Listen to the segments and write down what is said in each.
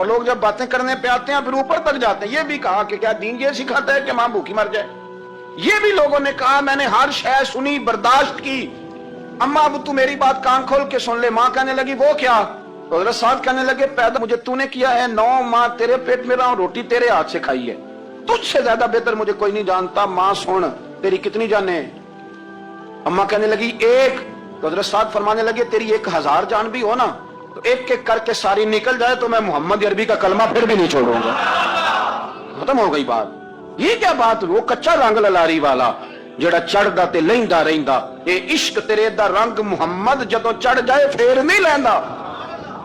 اور لوگ جب باتیں کرنے پہ آتے ہیں پھر اوپر تک جاتے ہیں. یہ بھی کہا کہ کیا دین یہ سکھاتا ہے کہ ماں بھوکی مر جائے؟ یہ بھی لوگوں نے کہا. میں نے ہر شے سنی، برداشت کی. اما اب تو میری بات کان کھول کے سن لے. ماں کہنے لگی وہ کیا؟ تو حضرت صاحب کہنے لگے پیدا مجھے تو نے کیا ہے، 9 ماہ تیرے پیٹ میں رہا ہوں، روٹی تیرے ہاتھ سے کھائی ہے، تجھ سے زیادہ بہتر مجھے کوئی نہیں جانتا. ماں سن، تیری کتنی جانیں؟ اما کہنے لگی 1. تو حضرت صاحب فرمانے لگے تیری 1000 جان بھی ہو نا تو ایک ایک کر کے ساری نکل جائے تو میں محمد عربی کا کلمہ پھر بھی نہیں چھوڑوں گا. ختم ہو گئی بات. یہ کیا بات؟ وہ کچا رنگ للاری والا جڑا چڑھدا تے لیندا رہندا، اے عشق تیرے دا رنگ محمد جدوں چڑھ جائے پھر نہیں لیندا.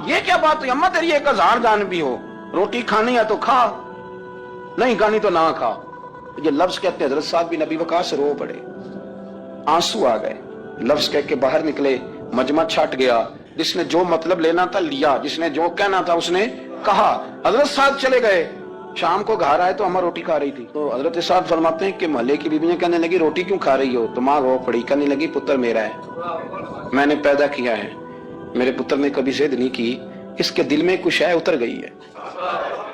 یہ کیا بات ہوئی؟ اما تیری 1000 جان بھی ہو، روٹی کھانی ہے تو کھا، نہیں کھانی تو نہ کھا. یہ لفظ کہتے ہیں حضرت صاحب بھی نبی وقاص رو پڑے، آنسو آ گئے. لفظ کہہ کے باہر نکلے، مجمع چھٹ گیا. جس نے جو مطلب لینا تھا لیا، جس نے جو کہنا تھا اس نے کہا. حضرت صاحب چلے گئے. شام کو گھر آئے تو اما روٹی کھا رہی تھی. تو حضرت صاحب فرماتے ہیں کہ محلے کی بیویاں کہنے لگی روٹی کیوں کھا رہی ہو؟ تو ماں رو پڑی، کہنے لگی پتر میرا ہے، میں نے پیدا کیا ہے، میرے پتر نے کبھی ضد نہیں کی، اس کے دل میں کچھ ہے اتر گئی ہے،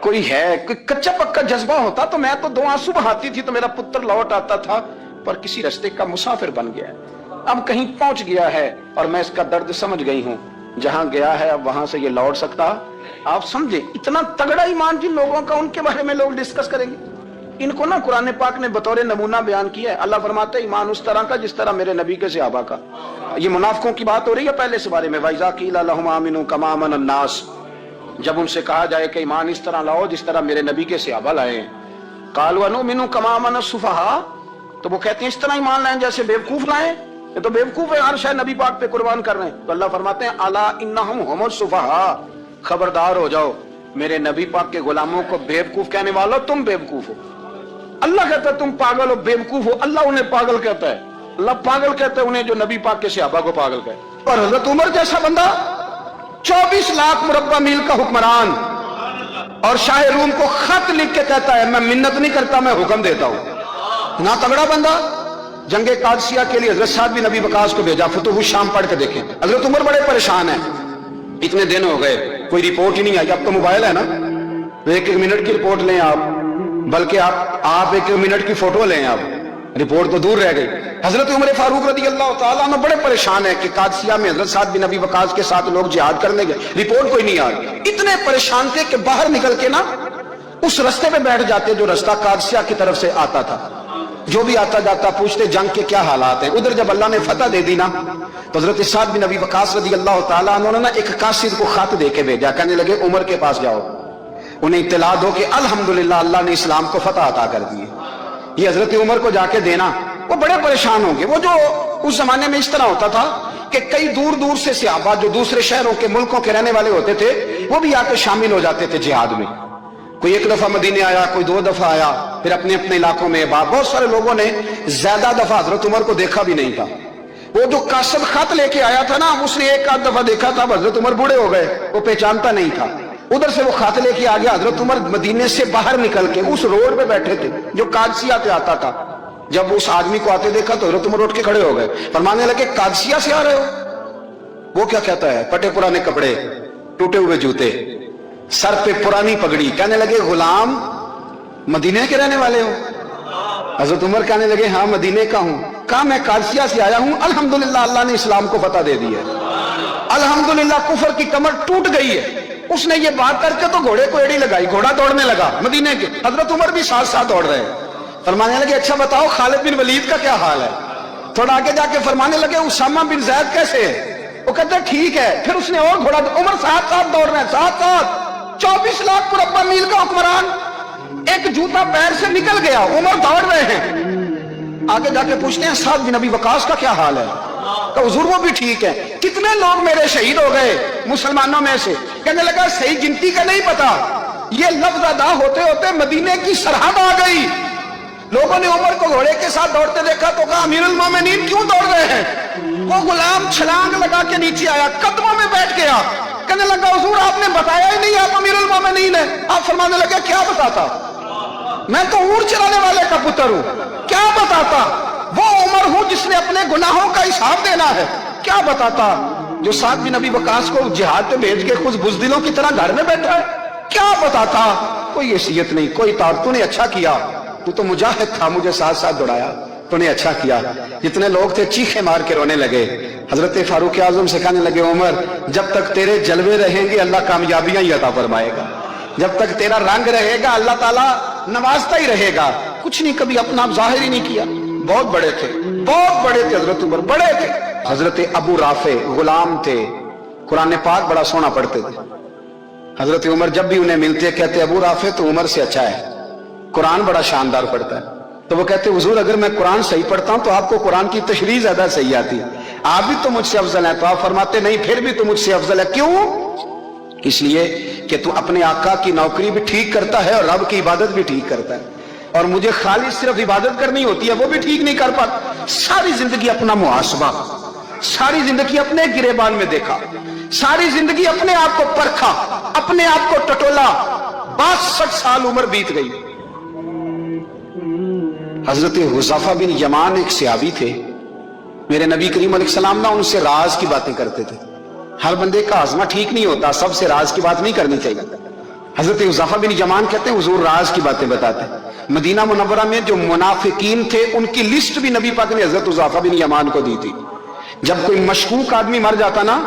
کوئی ہے، کوئی کچا پکا جذبہ ہوتا تو میں تو 2 آنسو بہاتی تھی تو میرا پتر لوٹ آتا تھا، پر کسی رستے کا مسافر بن گیا ہے، اب کہیں پہنچ گیا ہے اور میں اس کا درد سمجھ گئی ہوں، جہاں گیا ہے اب وہاں سے یہ لوٹ سکتا. آپ سمجھے اتنا تگڑا ایمان جن لوگوں کا، ان کے بارے میں لوگ ڈسکس کریں گے. ان کو نا قرآن پاک نے بطور نمونہ بیان کیا ہے. اللہ فرماتا ہے ایمان اس طرح کا جس طرح میرے نبی کے صحابہ کا. یہ منافقوں کی بات ہو رہی ہے پہلے سے بارے میں. وَإِذَا قِيلَ لَهُمْ آمِنُوا كَمَا آمَنَ النَّاسُ، جب ان سے کہا جائے کہ ایمان اس طرح لاؤ جس طرح میرے نبی کے صحابہ لائے. قَالُوا أَنُؤْمِنُ كَمَا آمَنَ السُّفَهَاءُ، تو وہ کہتے ہیں اس طرح ایمان لائیں جیسے بیوقوف لائیں. یہ تو بیوقوف ہے، ہر شے نبی پاک پہ قربان کر رہے ہیں. تو اللہ فرماتے ہیں الا انہم هم السفہاء، خبردار ہو جاؤ میرے نبی پاک کے غلاموں کو بیوقوف کہنے والوں تم بیوقوف ہو. اللہ کہتا ہے تم پاگل ہو، بیوقوف ہو. اللہ انہیں پاگل کہتا ہے، اللہ پاگل کہتا ہے انہیں جو نبی پاک کے صحابہ کو پاگل کہتا ہے. اور حضرت عمر جیسا بندہ 24 لاکھ مربع میل کا حکمران اور شاہ روم کو خط لکھ کے کہتا ہے میں منت نہیں کرتا میں حکم دیتا ہوں. نہ تگڑا بندہ. جنگ قادسیہ کے لیے حضرت صاحب بھی نبی وقاص کو بھیجا. فتوح الشام پڑھ کے دیکھیں. حضرت عمر بڑے پریشان ہیں، اتنے دن ہو گئے کوئی رپورٹ ہی نہیں آئی. اب تو موبائل ہے نا، 1 منٹ کی رپورٹ لیں آپ، بلکہ آپ 1 منٹ کی فوٹو لیں آپ، رپورٹ تو دور رہ گئی. حضرت عمر فاروق رضی اللہ تعالیٰ عنہ بڑے پریشان ہیں کہ قادسیہ میں حضرت صاحب بن نبی وقاص کے ساتھ لوگ جہاد کرنے گئے، رپورٹ کوئی نہیں آئی. اتنے پریشان تھے کہ باہر نکل کے نا اس رستے پہ بیٹھ جاتے جو رستہ قادسیہ کی طرف سے آتا تھا. جو بھی آتا جاتا پوچھتے جنگ کے کیا حالات ہیں. ادھر جب اللہ نے فتح دے دی نا تو حضرت سعد بن نبی وقاص رضی اللہ تعالیٰ عنہ نے ایک قاصد کو خط دے کے بھیجا. کہنے لگے عمر کے پاس جاؤ، انہیں اطلاع دو کہ الحمدللہ اللہ نے اسلام کو فتح عطا کر دی. یہ حضرت عمر کو جا کے دینا. وہ بڑے پریشان ہوں گے. وہ جو اس زمانے میں اس طرح ہوتا تھا کہ کئی دور دور سے صحابہ جو دوسرے شہروں کے ملکوں کے رہنے والے ہوتے تھے وہ بھی آ کے شامل ہو جاتے تھے جہاد میں. کوئی 1 دفعہ مدینے آیا، کوئی 2 دفعہ آیا، پھر اپنے اپنے علاقوں میں. بہت سارے لوگوں نے زیادہ دفعہ حضرت عمر کو دیکھا بھی نہیں تھا. وہ جو قاصد خط لے کے آیا تھا نا اس نے 1 دفعہ دیکھا تھا. حضرت عمر بوڑھے ہو گئے، وہ پہچانتا نہیں تھا. ادھر سے وہ خط لے کے آ گیا. حضرت عمر مدینے سے باہر نکل کے اس روڈ پہ بیٹھے تھے جو قادسیہ سے آتا تھا. جب اس آدمی کو آتے دیکھا تو حضرت عمر اٹھ کے کھڑے ہو گئے. فرمانے لگے قادسیہ سے آ رہے ہو؟ وہ کیا کہتا ہے؟ پٹے پرانے کپڑے، ٹوٹے ہوئے جوتے، سر پہ پرانی پگڑی. کہنے لگے غلام مدینے کے رہنے والے ہو؟ حضرت عمر کہنے لگے ہاں مدینے کا ہوں. کہا میں قادسیہ سے آیا ہوں، الحمدللہ اللہ نے اسلام کو فتح دے دی ہے، الحمدللہ کفر کی کمر ٹوٹ گئی ہے. اس نے یہ بات کر کے تو گھوڑے کو ایڑی لگائی، گھوڑا دوڑنے لگا مدینے کے. حضرت عمر بھی ساتھ ساتھ دوڑ رہے ہیں. فرمانے لگے اچھا بتاؤ خالد بن ولید کا کیا حال ہے؟ تھوڑا آگے جا کے فرمانے لگے اسامہ بن زید کیسے ہے؟ وہ کہتے ہیں ٹھیک ہے. پھر اس نے اور گھوڑا. عمر ساتھ ساتھ دوڑ رہے ہیں، ساتھ ساتھ. 24 لاکھ مربع میل کا حکمران، ایک جوتا پیر سے نکل گیا، عمر دوڑ رہے ہیں. آگے جا کے پوچھتے ہیں سعد بن ابی وقاص کا کیا حال ہے؟ کہ حضور وہ بھی ٹھیک ہے. کتنے لوگ میرے شہید ہو گئے مسلمانوں میں سے؟ کہنے لگا صحیح گنتی کا نہیں پتا. یہ لفظ ادا ہوتے ہوتے مدینے کی سرحد آ گئی. لوگوں نے عمر کو گھوڑے کے ساتھ دوڑتے دیکھا تو کہا امیر المومنین کیوں دوڑ رہے ہیں؟ وہ غلام چھلانگ لگا کے نیچے آیا، قدموں میں بیٹھ گیا. کہنے لگا حضور آپ نے بتایا ہی نہیں آپ امیر المومنین ہیں. آپ فرمانے لگے کیا بتاتا؟ میں تو اونٹ چلانے والے کا پتر ہوں، کیا بتاتا؟ وہ عمر ہوں جس نے اپنے گناہوں کا حساب دینا ہے، کیا بتاتا؟ جو سعد بن ابی وقاص کو جہاد پہ بھیج کے خود بزدلوں کی طرح گھر میں بیٹھا ہے. کیا بتاتا؟ کوئی حیثیت نہیں، کوئی طاقت، تو نے اچھا کیا، تو تو مجاہد تھا، مجھے ساتھ ساتھ دوڑایا، تو نے اچھا کیا۔ جتنے لوگ تھے چیخے مار کے رونے لگے۔ حضرت فاروق اعظم سے کہنے لگے عمر جب تک تیرے جلوے رہیں گے اللہ کامیابیاں ہی عطا فرمائے گا، جب تک تیرا رنگ رہے گا اللہ تعالیٰ نوازتا ہی رہے گا۔ کچھ نہیں، کبھی اپنا ظاہر ہی نہیں کیا۔ بہت بڑے تھے، بہت بڑے تھے حضرت عمر، بڑے تھے۔ حضرت ابو رافع غلام تھے، قرآن پاک بڑا سونا پڑھتے تھے۔ حضرت عمر جب بھی انہیں ملتے کہتے ابو رافع تو عمر سے اچھا ہے، قرآن بڑا شاندار پڑھتا ہے۔ تو وہ کہتے حضور اگر میں قرآن صحیح پڑھتا ہوں تو آپ کو قرآن کی تشریح زیادہ صحیح آتی ہے، آپ بھی تو مجھ سے افضل ہیں۔ تو آپ فرماتے نہیں پھر بھی تو مجھ سے افضل ہے۔ کیوں؟ اس لیے کہ تو اپنے آقا کی نوکری بھی ٹھیک کرتا ہے اور رب کی عبادت بھی ٹھیک کرتا ہے، اور مجھے خالی صرف عبادت کرنی ہوتی ہے، وہ بھی ٹھیک نہیں کر پاتا۔ ساری زندگی اپنا محاسبہ، ساری زندگی اپنے گریبان میں دیکھا، ساری زندگی اپنے آپ کو پرکھا، اپنے آپ کو ٹٹولا۔ 62 سال عمر بیت گئی۔ حضرت حذیفہ بن یمان ایک صحابی تھے، میرے نبی کریم علیہ السلام نہ ان سے راز کی باتیں کرتے تھے۔ ہر بندے کا ہاضمہ ٹھیک نہیں ہوتا، سب سے راز کی بات نہیں کرنی چاہیے۔ حضرت حذیفہ بن یمان کہتے ہیں حضور راز کی باتیں بتاتے۔ مدینہ منورہ میں جو منافقین تھے ان کی لسٹ بھی نبی پاک نے حضرت حذیفہ بن یمان کو دی تھی۔ جب کوئی مشکوک آدمی مر جاتا نا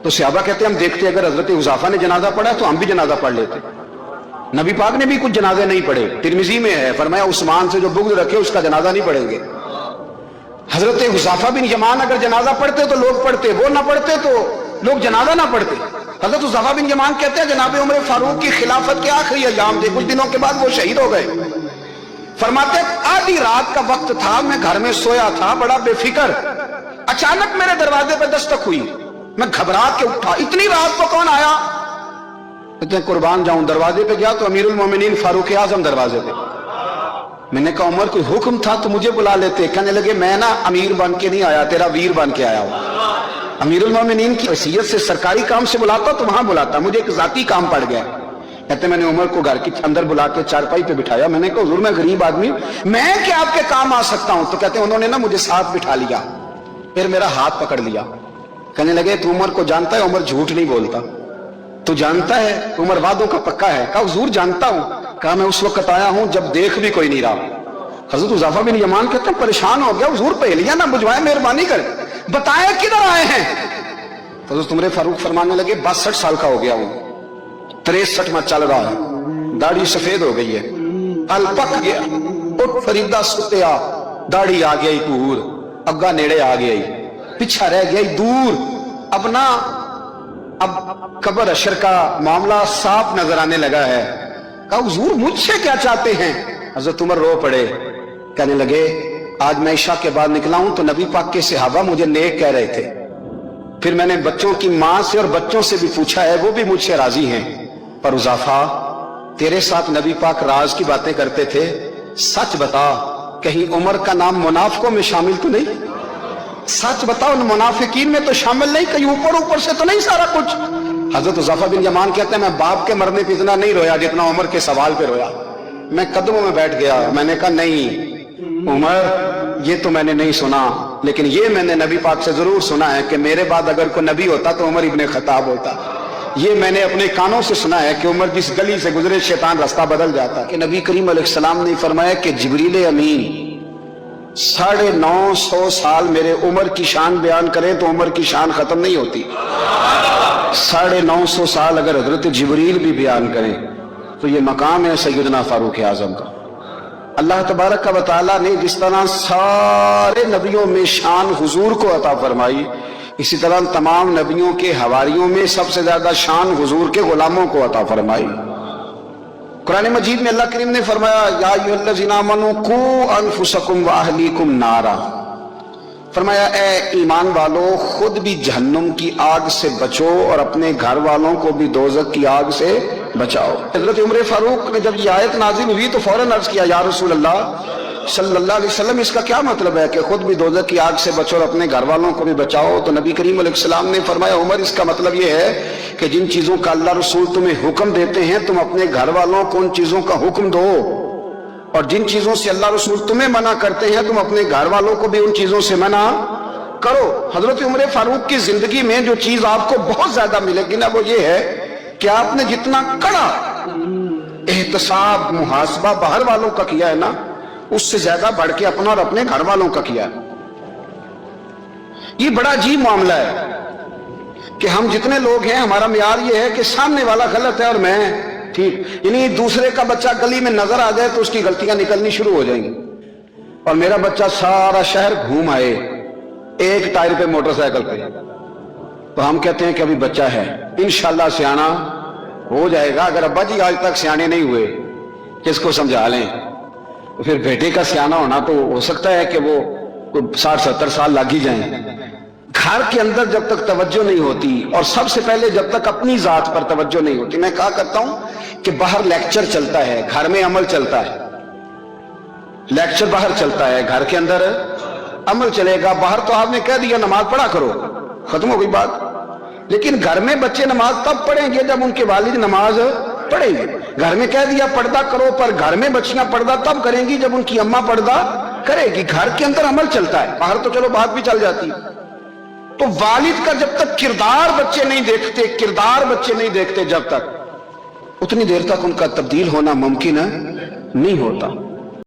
تو صحابہ کہتے ہیں ہم دیکھتے اگر حضرت حذیفہ نے جنازہ پڑھا تو ہم بھی جنازہ پڑھ لیتے۔ نبی پاک نے بھی کچھ جنازے نہیں پڑھے، ترمذی میں ہے، فرمایا عثمان سے جو بغض رکھے اس کا جنازہ نہیں پڑھیں گے۔ حضرت حذیفہ بن یمان اگر جنازہ پڑھتے تو لوگ پڑھتے، وہ نہ پڑھتے تو لوگ جنازہ نہ پڑھتے۔ حضرت حذیفہ بن یمان کہتے ہیں جناب عمر فاروق کی خلافت کے آخری ایام تھے، کچھ دنوں کے بعد وہ شہید ہو گئے۔ فرماتے آدھی رات کا وقت تھا، میں گھر میں سویا تھا بڑا بے فکر، اچانک میرے دروازے پہ دستک ہوئی، میں گھبرا کے اٹھا، اتنی رات کو کون آیا؟ اتنے قربان جاؤں، دروازے پہ گیا تو امیر المومنین فاروق اعظم دروازے پہ۔ میں نے کہا عمر کوئی حکم تھا تو مجھے بلا لیتے۔ کہنے لگے میں نا امیر بن کے نہیں آیا، تیرا ویر بن کے آیا ہوں۔ امیر المومنین کی حیثیت سے سرکاری کام سے بلاتا تو وہاں بلاتا، مجھے ایک ذاتی کام پڑ گیا۔ کہتے میں نے عمر کو گھر کی اندر بلا کے چارپائی پہ بٹھایا، میں نے کہا حضور میں غریب آدمی میں کیا آپ کے کام آ سکتا ہوں؟ تو کہتے انہوں نے نا مجھے ساتھ بٹھا لیا، پھر میرا ہاتھ پکڑ لیا، کہنے لگے تو عمر کو جانتا ہے؟ عمر جھوٹ نہیں بولتا۔ تو جانتا ہے؟ عمر وعدوں کا پکا ہے۔ کہا حضور جانتا ہوں۔ کہا میں اس وقت آیا ہوں جب دیکھ بھی کوئی نہیں رہا۔ حضرت حذیفہ بن یمان کہتے ہیں پریشان ہو گیا، حضور پہلیاں نہ بجھوائے، مہربانی کر بتائیں کدھر آئے ہیں؟ حضرت عمر فاروق فرمانے لگے 62 سال کا ہو گیا ہوں، 63 میں چل رہا ہے، داڑھی سفید ہو گئی ہے، پل پک گیا، اٹھ فریدہ ستیا، داڑھی آ گئی پور، اگا نیڑے آ گئی، پیچھا رہ گئی دور، اب نہ اب قبر اشر کا معاملہ صاف نظر آنے لگا ہے۔ کہا حضور مجھ سے کیا چاہتے ہیں؟ حضرت عمر رو پڑے، کہنے لگے آج میں عشاء کے بعد نکلا ہوں تو نبی پاک کے صحابہ مجھے نیک کہہ رہے تھے، پھر میں نے بچوں کی ماں سے اور بچوں سے بھی پوچھا ہے، وہ بھی مجھ سے راضی ہیں، پر حذیفہ تیرے ساتھ نبی پاک راز کی باتیں کرتے تھے، سچ بتا کہیں عمر کا نام منافقوں میں شامل تو نہیں؟ سچ بتا ان منافقین میں تو شامل نہیں، کہیں اوپر سے تو نہیں سارا کچھ؟ حضرت حذیفہ بن یمان کہتے ہیں میں باپ کے مرنے پہ اتنا نہیں رویا جتنا عمر کے سوال پہ رویا۔ میں قدموں میں بیٹھ گیا، میں نے کہا نہیں عمر یہ تو میں نے نہیں سنا، لیکن یہ میں نے نبی پاک سے ضرور سنا ہے کہ میرے بعد اگر کوئی نبی ہوتا تو عمر ابن خطاب ہوتا۔ یہ میں نے اپنے کانوں سے سنا ہے کہ عمر جس گلی سے گزرے شیطان رستہ بدل جاتا، کہ نبی کریم علیہ السلام نے فرمایا کہ جبریل امین 950 سال میرے عمر کی شان بیان کریں تو عمر کی شان ختم نہیں ہوتی۔ 950 سال اگر حضرت جبریل بھی بیان کریں تو یہ مقام ہے سیدنا فاروق اعظم کا۔ اللہ تبارک و تعالیٰ نے جس طرح سارے نبیوں میں شان حضور کو عطا فرمائی، اسی طرح تمام نبیوں کے حواریوں میں سب سے زیادہ شان حضور کے غلاموں کو عطا فرمائی۔ قرآن مجید میں اللہ کریم نے فرمایا یا ایھا الذین آمنوا قوا انفسکم واہلیکم نارا، فرمایا اے ایمان والو خود بھی جہنم کی آگ سے بچو اور اپنے گھر والوں کو بھی دوزخ کی آگ سے بچاؤ۔ حضرت عمر فاروق نے جب یہ آیت نازل ہوئی تو فوراً عرض کیا یا رسول اللہ صلی اللہ علیہ وسلم اس کا کیا مطلب ہے کہ خود بھی دوزخ کی آگ سے بچو اور اپنے گھر والوں کو بھی بچاؤ؟ تو نبی کریم علیہ السلام نے فرمایا عمر اس کا مطلب یہ ہے کہ جن چیزوں کا اللہ رسول تمہیں حکم دیتے ہیں تم اپنے گھر والوں کو ان چیزوں کا حکم دو، اور جن چیزوں سے اللہ رسول تمہیں منع کرتے ہیں تم اپنے گھر والوں کو بھی ان چیزوں سے منع کرو۔ حضرت عمر فاروق کی زندگی میں جو چیز آپ کو بہت زیادہ ملے گی نا وہ یہ ہے کہ آپ نے جتنا کڑا احتساب محاسبہ باہر والوں کا کیا ہے نا، اس سے زیادہ بڑھ کے اپنا اور اپنے گھر والوں کا کیا ہے۔ یہ بڑا عجیب معاملہ ہے کہ ہم جتنے لوگ ہیں ہمارا معیار یہ ہے کہ سامنے والا غلط ہے اور میں ٹھیک، یعنی دوسرے کا بچہ گلی میں نظر آ جائے تو اس کی غلطیاں نکلنی شروع ہو جائیں گی، اور میرا بچہ سارا شہر گھوم آئے ایک ٹائر پہ موٹر سائیکل پہ، تو ہم کہتے ہیں کہ ابھی بچہ ہے، انشاءاللہ سیانا ہو جائے گا۔ اگر ابا جی آج تک سیانے نہیں ہوئے کس کو سمجھا لیں، تو پھر بیٹے کا سیانا ہونا تو ہو سکتا ہے کہ وہ 60-70 سال لگ ہی جائیں۔ گھر کے اندر جب تک توجہ نہیں ہوتی، اور سب سے پہلے جب تک اپنی ذات پر توجہ نہیں ہوتی، میں کہا کرتا ہوں کہ باہر لیکچر چلتا ہے، گھر میں عمل چلتا ہے۔ لیکچر باہر چلتا ہے، گھر کے اندر عمل چلے گا۔ باہر تو آپ نے کہہ دیا نماز پڑھا کرو، ختم ہو گئی بات، لیکن گھر میں بچے نماز تب پڑھیں گے جب ان کے والد نماز پڑھیں گے۔ گھر میں کہہ دیا پردہ کرو، پر گھر میں بچیاں پردہ تب کریں گی جب ان کی اماں پردہ کرے گی۔ گھر کے اندر عمل چلتا ہے، باہر تو چلو بات بھی چل جاتی۔ تو والد کا جب تک کردار بچے نہیں دیکھتے جب تک، اتنی دیر تک ان کا تبدیل ہونا ممکن نہیں ہوتا۔